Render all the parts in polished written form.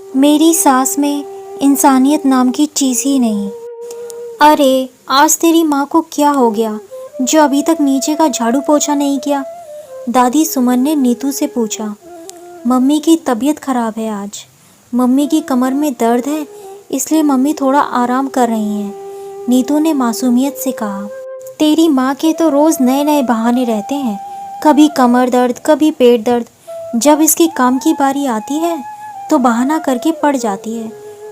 मेरी सास में इंसानियत नाम की चीज़ ही नहीं। अरे आज तेरी माँ को क्या हो गया जो अभी तक नीचे का झाड़ू पोछा नहीं किया? दादी सुमन ने नीतू से पूछा। मम्मी की तबीयत खराब है आज। मम्मी की कमर में दर्द है, इसलिए मम्मी थोड़ा आराम कर रही हैं, नीतू ने मासूमियत से कहा। तेरी माँ के तो रोज़ नए नए बहाने रहते हैं, कभी कमर दर्द, कभी पेट दर्द। जब इसकी काम की बारी आती है तो बहाना करके पड़ जाती है।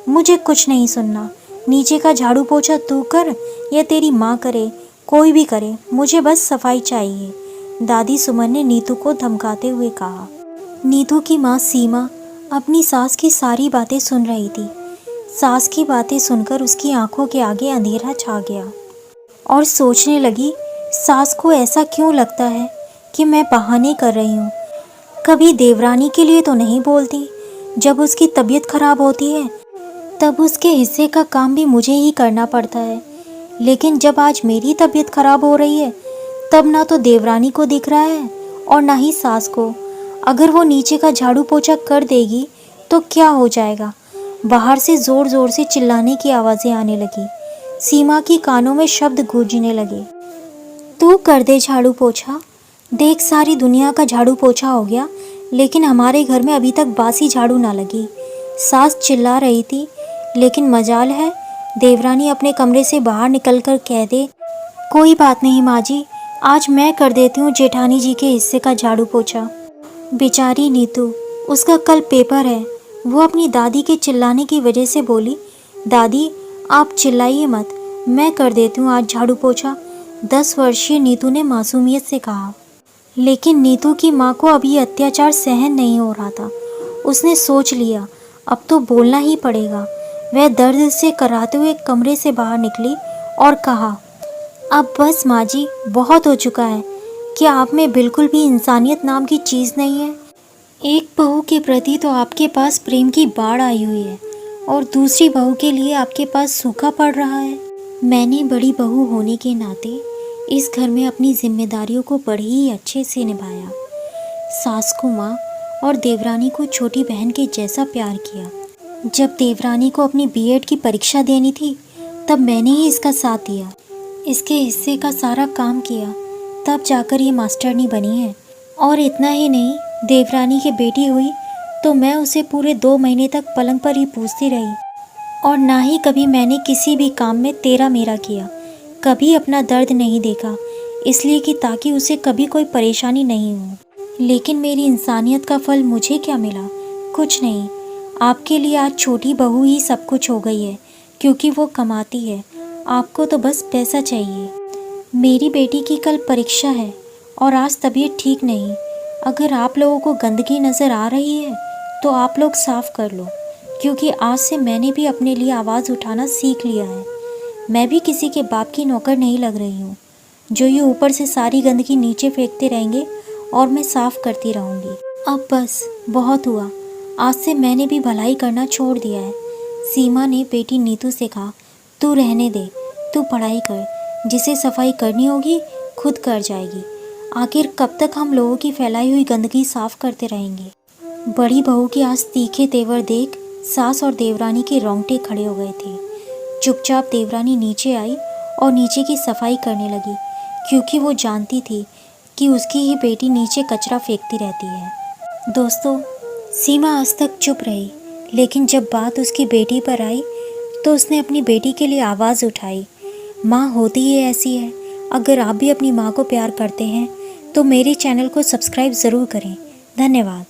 मुझे कुछ नहीं सुनना। नीचे का झाड़ू पोछा तू कर या तेरी माँ करे, कोई भी करे, मुझे बस सफाई चाहिए, दादी सुमन ने नीतू को धमकाते हुए कहा। नीतू की माँ सीमा अपनी सास की सारी बातें सुन रही थी। सास की बातें सुनकर उसकी आंखों के आगे अंधेरा छा गया और सोचने लगी, सास को ऐसा क्यों लगता है कि मैं बहाने कर रही हूँ। कभी देवरानी के लिए तो नहीं बोलती, जब उसकी तबीयत खराब होती है तब उसके हिस्से का काम भी मुझे ही करना पड़ता है, लेकिन जब आज मेरी तबीयत खराब हो रही है तब ना तो देवरानी को दिख रहा है और ना ही सास को। अगर वो नीचे का झाड़ू पोछा कर देगी तो क्या हो जाएगा? बाहर से ज़ोर ज़ोर से चिल्लाने की आवाज़ें आने लगी। सीमा की कानों में शब्द गूंजने लगे। तू कर दे झाड़ू पोछा। देख, सारी दुनिया का झाड़ू पोछा हो गया, लेकिन हमारे घर में अभी तक बासी झाड़ू ना लगी। सास चिल्ला रही थी, लेकिन मजाल है देवरानी अपने कमरे से बाहर निकलकर कह दे, कोई बात नहीं माँ जी, आज मैं कर देती हूँ जेठानी जी के हिस्से का झाड़ू पोछा। बेचारी नीतू, उसका कल पेपर है। वो अपनी दादी के चिल्लाने की वजह से बोली, दादी आप चिल्लाइए मत, मैं कर देती हूँ आज झाड़ू पोछा, 10 वर्षीय नीतू ने मासूमियत से कहा। लेकिन नीतू की माँ को अभी अत्याचार सहन नहीं हो रहा था। उसने सोच लिया, अब तो बोलना ही पड़ेगा। वह दर्द से कराते हुए कमरे से बाहर निकली और कहा, अब बस माँ जी, बहुत हो चुका है। क्या आप में बिल्कुल भी इंसानियत नाम की चीज़ नहीं है? एक बहू के प्रति तो आपके पास प्रेम की बाढ़ आई हुई है और दूसरी बहू के लिए आपके पास सूखा पड़ रहा है। मैंने बड़ी बहू होने के नाते इस घर में अपनी जिम्मेदारियों को बड़े ही अच्छे से निभाया। सास को माँ और देवरानी को छोटी बहन के जैसा प्यार किया। जब देवरानी को अपनी बीएड की परीक्षा देनी थी तब मैंने ही इसका साथ दिया, इसके हिस्से का सारा काम किया, तब जाकर ये मास्टरनी बनी है। और इतना ही नहीं, देवरानी की बेटी हुई तो मैं उसे पूरे 2 महीने तक पलंग पर ही पूछती रही और ना ही कभी मैंने किसी भी काम में तेरा मेरा किया। कभी अपना दर्द नहीं देखा, इसलिए कि ताकि उसे कभी कोई परेशानी नहीं हो। लेकिन मेरी इंसानियत का फल मुझे क्या मिला? कुछ नहीं। आपके लिए आज छोटी बहू ही सब कुछ हो गई है, क्योंकि वो कमाती है। आपको तो बस पैसा चाहिए। मेरी बेटी की कल परीक्षा है और आज तबीयत ठीक नहीं। अगर आप लोगों को गंदगी नज़र आ रही है तो आप लोग साफ़ कर लो, क्योंकि आज से मैंने भी अपने लिए आवाज़ उठाना सीख लिया है। मैं भी किसी के बाप की नौकर नहीं लग रही हूँ, जो ये ऊपर से सारी गंदगी नीचे फेंकते रहेंगे और मैं साफ़ करती रहूँगी। अब बस बहुत हुआ, आज से मैंने भी भलाई करना छोड़ दिया है। सीमा ने बेटी नीतू से कहा, तू रहने दे, तू पढ़ाई कर, जिसे सफाई करनी होगी खुद कर जाएगी। आखिर कब तक हम लोगों की फैलाई हुई गंदगी साफ़ करते रहेंगे? बड़ी बहू की आज तीखे तेवर देख सास और देवरानी के रोंगटे खड़े हो गए थे। चुपचाप देवरानी नीचे आई और नीचे की सफाई करने लगी, क्योंकि वो जानती थी कि उसकी ही बेटी नीचे कचरा फेंकती रहती है। दोस्तों, सीमा आज तक चुप रही, लेकिन जब बात उसकी बेटी पर आई तो उसने अपनी बेटी के लिए आवाज़ उठाई। माँ होती ही ऐसी है। अगर आप भी अपनी माँ को प्यार करते हैं तो मेरे चैनल को सब्सक्राइब ज़रूर करें। धन्यवाद।